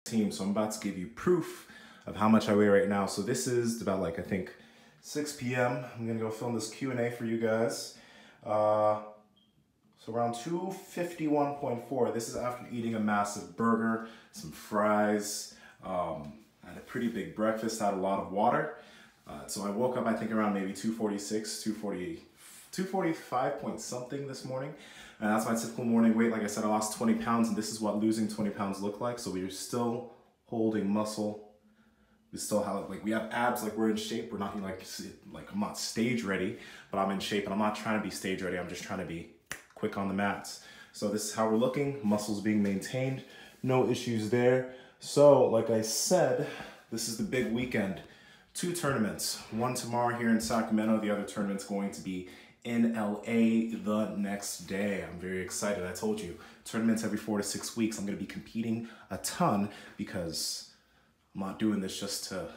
team, so I'm about to give you proof of how much I weigh right now. So this is about like, I think 6 p.m. I'm gonna go film this Q&A for you guys. So around 251.4. This is after eating a massive burger, some fries, I had a pretty big breakfast, had a lot of water. So I woke up, I think around maybe 246, 245 point something this morning. And that's my typical morning weight. Like I said, I lost 20 pounds and this is what losing 20 pounds look like. So we're still holding muscle. We still have, like, we have abs, like we're in shape. We're not like I'm not stage ready, but I'm in shape and I'm not trying to be stage ready. I'm just trying to be quick on the mats. So this is how we're looking. Muscles being maintained, no issues there. So like I said, this is the big weekend. 2 tournaments, one tomorrow here in Sacramento. The other tournament's going to be in LA the next day. I'm very excited. I told you, tournaments every 4 to 6 weeks. I'm gonna be competing a ton because I'm not doing this just to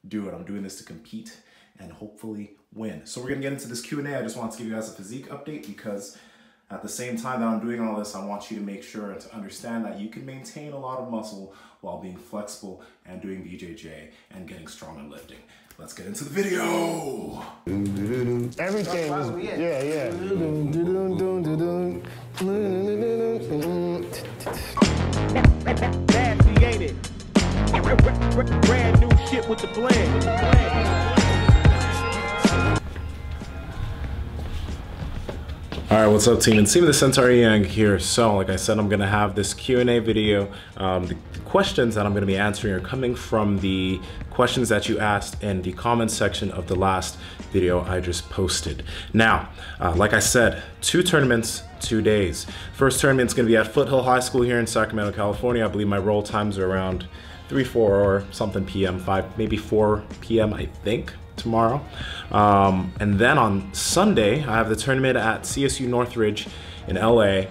do it. I'm doing this to compete and hopefully win. So we're gonna get into this Q&A. I just want to give you guys a physique update because at the same time that I'm doing all this, I want you to make sure to understand that you can maintain a lot of muscle while being flexible and doing BJJ and getting strong and lifting. Let's get into the video. Everything is, yeah. Nasty, ain't it? Brand new shit with the blend. All right, what's up team? Nsima the Centaur Inyang here. So like I said, I'm gonna have this Q&A video. The questions that I'm gonna be answering are coming from the questions that you asked in the comments section of the last video I just posted. Now, like I said, 2 tournaments, 2 days. First tournament's gonna be at Foothill High School here in Sacramento, California. I believe my roll times are around 3, 4 or something p.m., 5, maybe 4 p.m. I think. Tomorrow. And then on Sunday, I have the tournament at CSU Northridge in LA,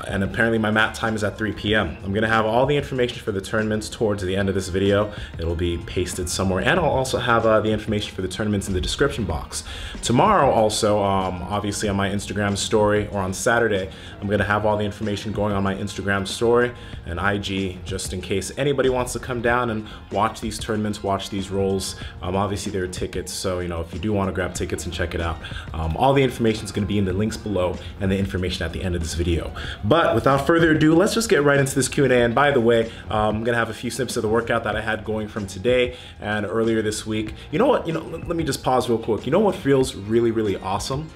and apparently my mat time is at 3 p.m. I'm gonna have all the information for the tournaments towards the end of this video. It'll be pasted somewhere, and I'll also have the information for the tournaments in the description box. Tomorrow also, obviously on my Instagram story, or on Saturday, I'm gonna have all the information going on my Instagram story and IG, just in case anybody wants to come down and watch these tournaments, watch these rolls. Obviously there are tickets, so you know, if you do wanna grab tickets and check it out, all the information is gonna be in the links below and the information at the end of this video. But without further ado, let's just get right into this Q&A. And by the way, I'm gonna have a few snippets of the workout that I had going from today and earlier this week. You know what, let me just pause real quick. You know what feels really, really awesome?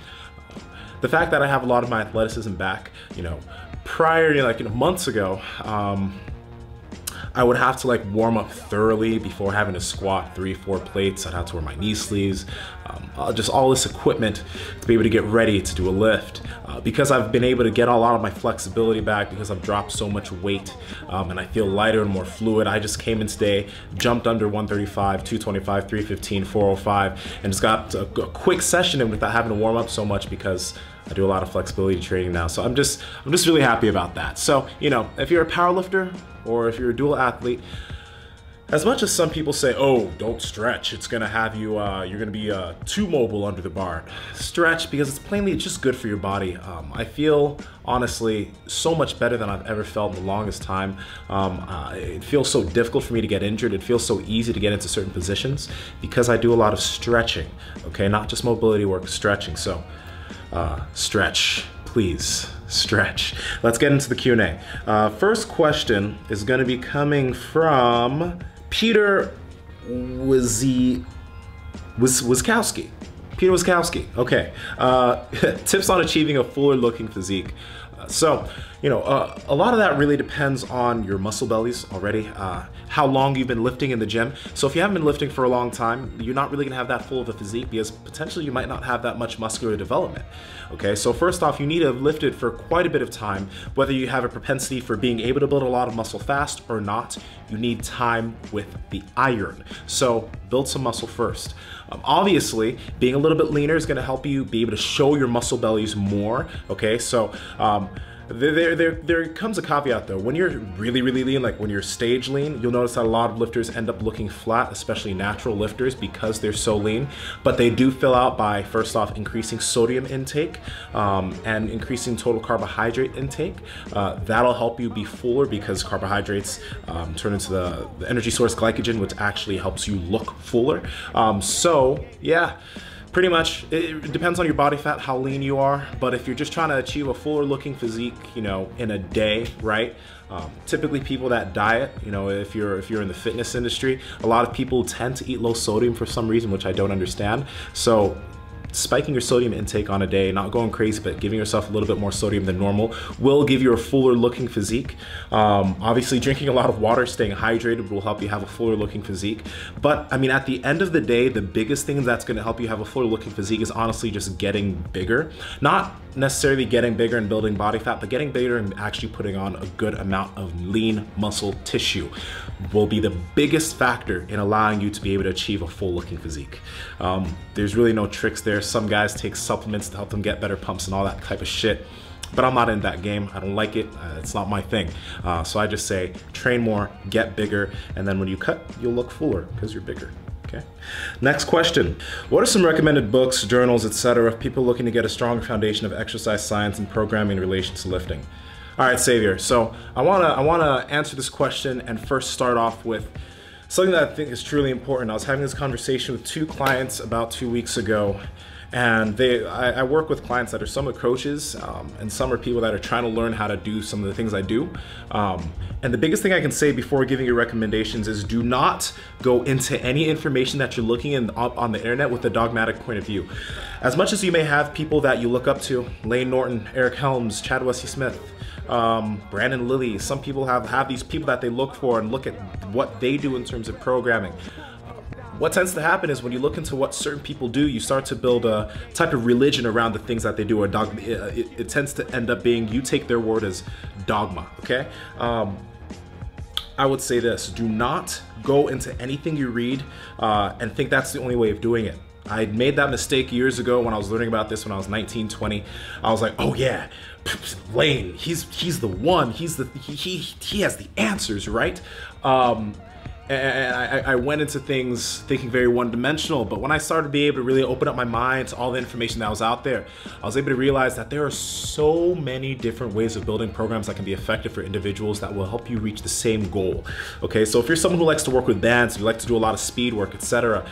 The fact that I have a lot of my athleticism back. Prior to months ago, I would have to like warm up thoroughly before having to squat 3, 4 plates. I'd have to wear my knee sleeves, just all this equipment to be able to get ready to do a lift. Because I've been able to get a lot of my flexibility back because I've dropped so much weight and I feel lighter and more fluid. I just came in today, jumped under 135, 225, 315, 405, and just got a quick session in without having to warm up so much because I do a lot of flexibility training now. So I'm just really happy about that. So, if you're a powerlifter or if you're a dual athlete, as much as some people say, oh, don't stretch, it's gonna have you, you're gonna be too mobile under the bar. Stretch because it's plainly just good for your body. I feel, honestly, so much better than I've ever felt in the longest time. It feels so difficult for me to get injured. It feels so easy to get into certain positions because I do a lot of stretching, okay? Not just mobility work, stretching. So stretch, please. Stretch. Let's get into the Q&A. First question is gonna be coming from Peter Wiskowski. Peter Wiskowski. Okay. Tips on achieving a fuller looking physique. So, a lot of that really depends on your muscle bellies already, how long you've been lifting in the gym. So if you haven't been lifting for a long time, you're not really gonna have that full of a physique because potentially you might not have that much muscular development. Okay, so first off, you need to have lifted for quite a bit of time. Whether you have a propensity for being able to build a lot of muscle fast or not, you need time with the iron. So build some muscle first. Obviously, being a little bit leaner is gonna help you be able to show your muscle bellies more, okay? So There comes a caveat though. When you're really lean, like when you're stage lean, you'll notice that a lot of lifters end up looking flat, especially natural lifters, because they're so lean. But they do fill out by, first off, increasing sodium intake and increasing total carbohydrate intake. That'll help you be fuller because carbohydrates turn into the energy source glycogen, which actually helps you look fuller. So yeah. Pretty much, it depends on your body fat, how lean you are, but if you're just trying to achieve a fuller looking physique, you know, in a day, right? Typically people that diet, you know, if you're in the fitness industry, a lot of people tend to eat low sodium for some reason, which I don't understand. So spiking your sodium intake on a day, not going crazy, but giving yourself a little bit more sodium than normal will give you a fuller looking physique. Obviously drinking a lot of water, staying hydrated will help you have a fuller looking physique. But I mean, at the end of the day, the biggest thing that's gonna help you have a fuller looking physique is honestly just getting bigger. Not necessarily getting bigger and building body fat, but getting bigger and actually putting on a good amount of lean muscle tissue will be the biggest factor in allowing you to be able to achieve a full looking physique. There's really no tricks there. Some guys take supplements to help them get better pumps and all that type of shit, but I'm not in that game. I don't like it. It's not my thing. So I just say train more, get bigger, and then when you cut, you'll look fuller because you're bigger. Okay. Next question. What are some recommended books, journals, etc. of people looking to get a stronger foundation of exercise science and programming in relation to lifting? All right, Xavier. So I wanna answer this question and first start off with something that I think is truly important. I was having this conversation with two clients about 2 weeks ago, and I work with clients that are some are coaches and some are people that are trying to learn how to do some of the things I do. And the biggest thing I can say before giving you recommendations is do not go into any information that you're looking in on the internet with a dogmatic point of view. As much as you may have people that you look up to, Lane Norton, Eric Helms, Chad Wesley Smith, Brandon Lilly, some people have these people that they look for and look at what they do in terms of programming. What tends to happen is when you look into what certain people do, you start to build a type of religion around the things that they do, or dogma. It tends to end up being, you take their word as dogma, okay? I would say this, do not go into anything you read and think that's the only way of doing it. I made that mistake years ago when I was learning about this when I was 19, 20. I was like, oh yeah, Lane, he's the one, he has the answers, right? And I went into things thinking very one-dimensional, but when I started to be able to really open up my mind to all the information that was out there, I was able to realize that there are so many different ways of building programs that can be effective for individuals that will help you reach the same goal. Okay, so if you're someone who likes to work with bands, you like to do a lot of speed work, etc.,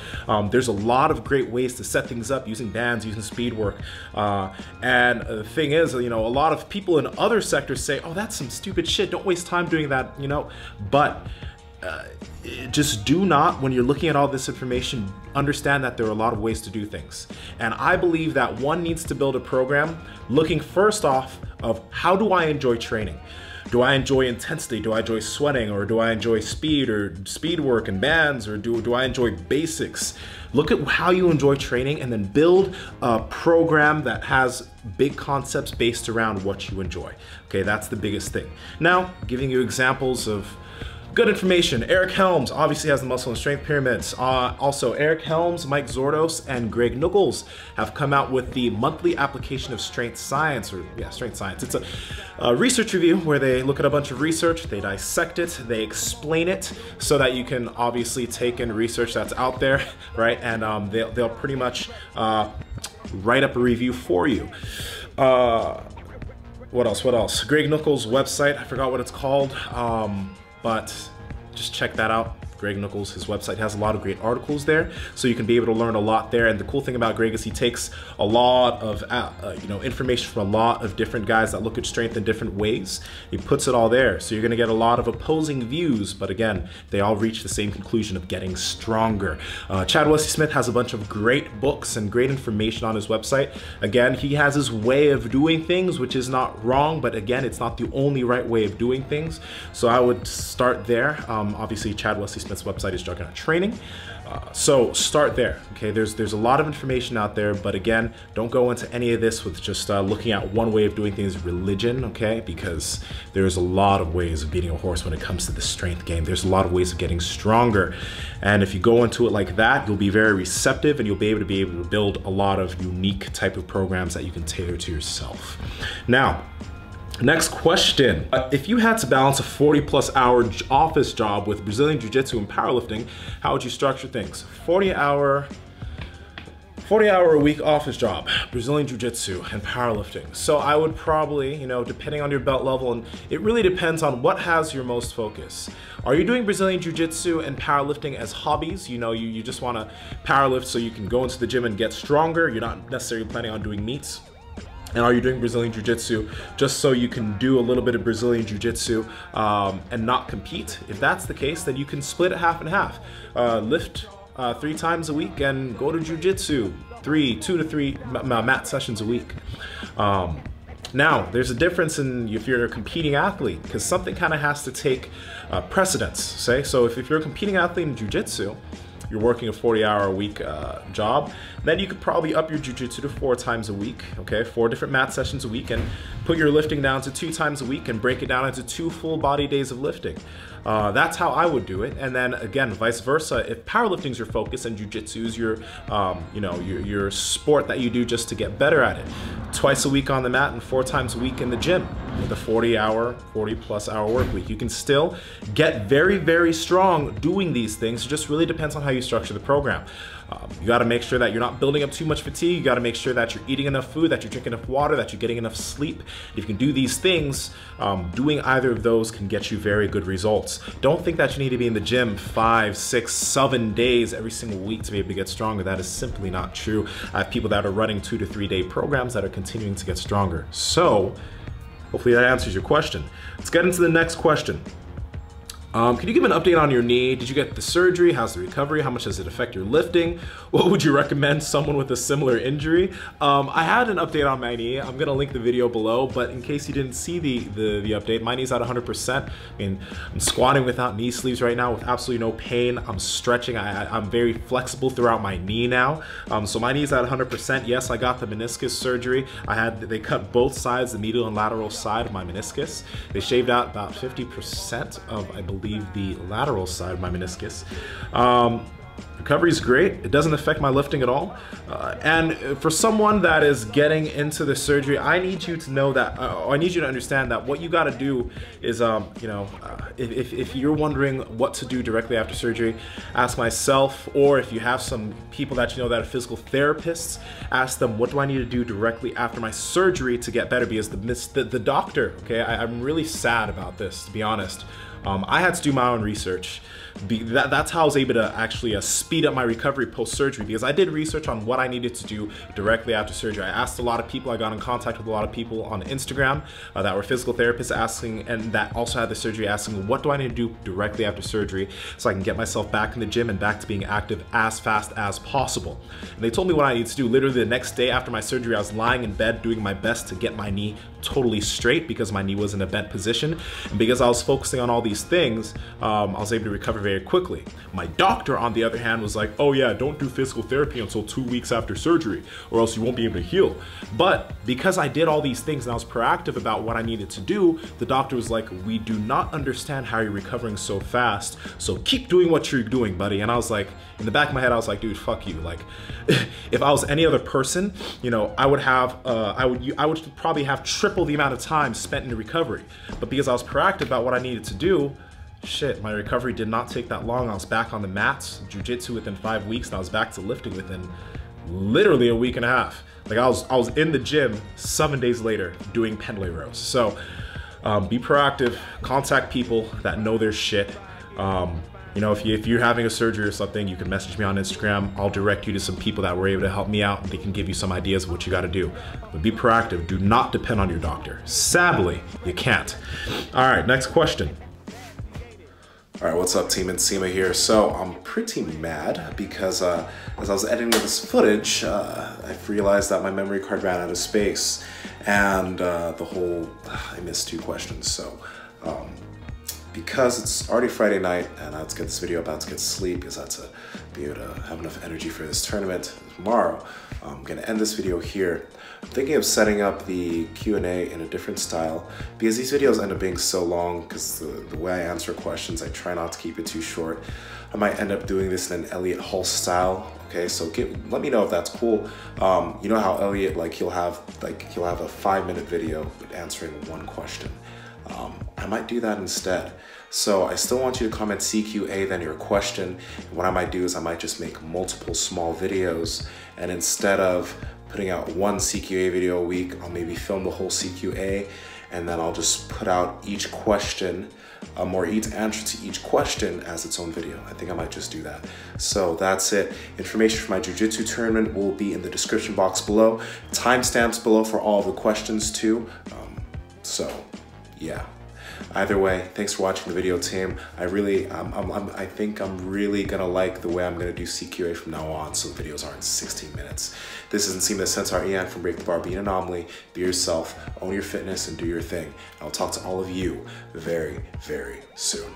there's a lot of great ways to set things up using bands, using speed work. And the thing is, you know, a lot of people in other sectors say, oh, that's some stupid shit, don't waste time doing that, you know, but just do not, when you're looking at all this information, understand that there are a lot of ways to do things. And I believe that one needs to build a program looking first off of, how do I enjoy training? Do I enjoy intensity? Do I enjoy sweating? Or do I enjoy speed or speed work and bands? Or do I enjoy basics? Look at how you enjoy training and then build a program that has big concepts based around what you enjoy. Okay, that's the biggest thing. Now, giving you examples of good information. Eric Helms obviously has the muscle and strength pyramids. Also, Eric Helms, Mike Zordos, and Greg Nuckols have come out with the monthly application of strength science, or yeah, strength science. It's a research review where they look at a bunch of research, they dissect it, they explain it so that you can obviously take in research that's out there, right? And they'll pretty much write up a review for you. What else? Greg Nuckols' website, I forgot what it's called. But just check that out. Greg Nuckols, his website has a lot of great articles there, so you can be able to learn a lot there. And the cool thing about Greg is he takes a lot of information from a lot of different guys that look at strength in different ways. He puts it all there, so you're going to get a lot of opposing views, but again, they all reach the same conclusion of getting stronger. Chad Wesley Smith has a bunch of great books and great information on his website. Again, he has his way of doing things, which is not wrong, but again, it's not the only right way of doing things. So I would start there. Obviously, Chad Wesley Smith's website is Juggernaut Training. So start there. Okay, there's a lot of information out there, but again, don't go into any of this with just looking at one way of doing things, religion, okay? Because there's a lot of ways of beating a horse when it comes to the strength game. There's a lot of ways of getting stronger. And if you go into it like that, you'll be very receptive and you'll be able to build a lot of unique type of programs that you can tailor to yourself. Now, Next question. If you had to balance a 40+ hour office job with Brazilian Jiu-Jitsu and powerlifting, how would you structure things? 40 hour a week office job, Brazilian Jiu-Jitsu and powerlifting. So I would probably, you know, depending on your belt level, and it really depends on what has your most focus. Are you doing Brazilian Jiu-Jitsu and powerlifting as hobbies? You know, you just want to powerlift so you can go into the gym and get stronger. You're not necessarily planning on doing meets. And are you doing Brazilian Jiu-Jitsu just so you can do a little bit of Brazilian Jiu-Jitsu and not compete? If that's the case, then you can split it half and half. Lift 3 times a week and go to Jiu-Jitsu 2 to 3 mat sessions a week. Now, there's a difference in if you're a competing athlete, because something kind of has to take precedence, say. So if you're a competing athlete in Jiu-Jitsu, you're working a 40-hour-a-week job, then you could probably up your jiu-jitsu to 4 times a week, okay? 4 different mat sessions a week, and put your lifting down to 2 times a week and break it down into 2 full body days of lifting. That's how I would do it. And then again, vice versa, if powerlifting is your focus and jiu-jitsu is your, you know, your sport that you do just to get better at it, twice a week on the mat and 4 times a week in the gym with a 40+ hour work week. You can still get very, very strong doing these things. It just really depends on how you structure the program. You got to make sure that you're not building up too much fatigue. You got to make sure that you're eating enough food, that you're drinking enough water, that you're getting enough sleep. If you can do these things, doing either of those can get you very good results. Don't think that you need to be in the gym 5, 6, 7 days every single week to be able to get stronger. That is simply not true. I have people that are running 2 to 3 day programs that are continuing to get stronger. So hopefully that answers your question. Let's get into the next question. Can you give an update on your knee? Did you get the surgery? How's the recovery? How much does it affect your lifting? What would you recommend someone with a similar injury? I had an update on my knee. I'm gonna link the video below, but in case you didn't see the update, my knee's at 100%. I mean, I'm squatting without knee sleeves right now with absolutely no pain. I'm stretching. I'm very flexible throughout my knee now. So my knee's at 100%. Yes, I got the meniscus surgery. They cut both sides, the medial and lateral side of my meniscus. They shaved out about 50% of, I believe, the lateral side of my meniscus. Recovery is great. It doesn't affect my lifting at all. And for someone that is getting into the surgery, I need you to know that, I need you to understand that what you got to do is, you know, if you're wondering what to do directly after surgery, ask myself, or if you have some people that you know that are physical therapists, ask them, what do I need to do directly after my surgery to get better? Because the doctor, okay, I'm really sad about this, to be honest. I had to do my own research. That's how I was able to actually speed up my recovery post-surgery, because I did research on what I needed to do directly after surgery. I asked a lot of people. I got in contact with a lot of people on Instagram that were physical therapists asking, and that also had the surgery, asking, what do I need to do directly after surgery so I can get myself back in the gym and back to being active as fast as possible? And they told me what I needed to do. Literally the next day after my surgery, I was lying in bed doing my best to get my knee totally straight, because my knee was in a bent position. And because I was focusing on all these things, I was able to recover very quickly. My doctor, on the other hand, was like, oh yeah, don't do physical therapy until 2 weeks after surgery, or else you won't be able to heal. But because I did all these things and I was proactive about what I needed to do, the doctor was like, we do not understand how you're recovering so fast, so keep doing what you're doing, buddy. And I was like, in the back of my head, I was like, dude, fuck you. Like, if I was any other person, you know, I would probably have triple the amount of time spent in recovery. But because I was proactive about what I needed to do, shit, my recovery did not take that long. I was back on the mats, jiu-jitsu within 5 weeks, and I was back to lifting within literally a week and a half. Like I was in the gym 7 days later doing pendlay rows. So be proactive, contact people that know their shit. You know, if you're having a surgery or something, you can message me on Instagram. I'll direct you to some people that were able to help me out, and they can give you some ideas of what you got to do. But be proactive. Do not depend on your doctor. Sadly, you can't. All right, next question. All right, what's up, team? Nsima here. So I'm pretty mad because as I was editing this footage, I realized that my memory card ran out of space, and I missed 2 questions. So because it's already Friday night and I have to get this video about to get to sleep because I have to be able to have enough energy for this tournament tomorrow, I'm gonna end this video here. I'm thinking of setting up the Q&A in a different style because these videos end up being so long because the way I answer questions, I try not to keep it too short. I might end up doing this in an Elliot Hall style. Okay, so let me know if that's cool. You know how Elliot, he'll have a 5-minute video answering one question. I might do that instead. So I still want you to comment CQA, then your question. And what I might do is I might just make multiple small videos, and instead of putting out one CQA video a week, I'll maybe film the whole CQA, and then I'll just put out each question, or each answer to each question as its own video. I think I might just do that. So that's it. Information for my jiu-jitsu tournament will be in the description box below. Timestamps below for all the questions too. So yeah. Either way, thanks for watching the video, team. I think I'm really gonna like the way I'm gonna do CQA from now on, so the videos aren't 16 minutes. This is Nsima Inyang from Break the Bar, Be an Anomaly, be yourself, own your fitness, and do your thing. I'll talk to all of you very, very soon.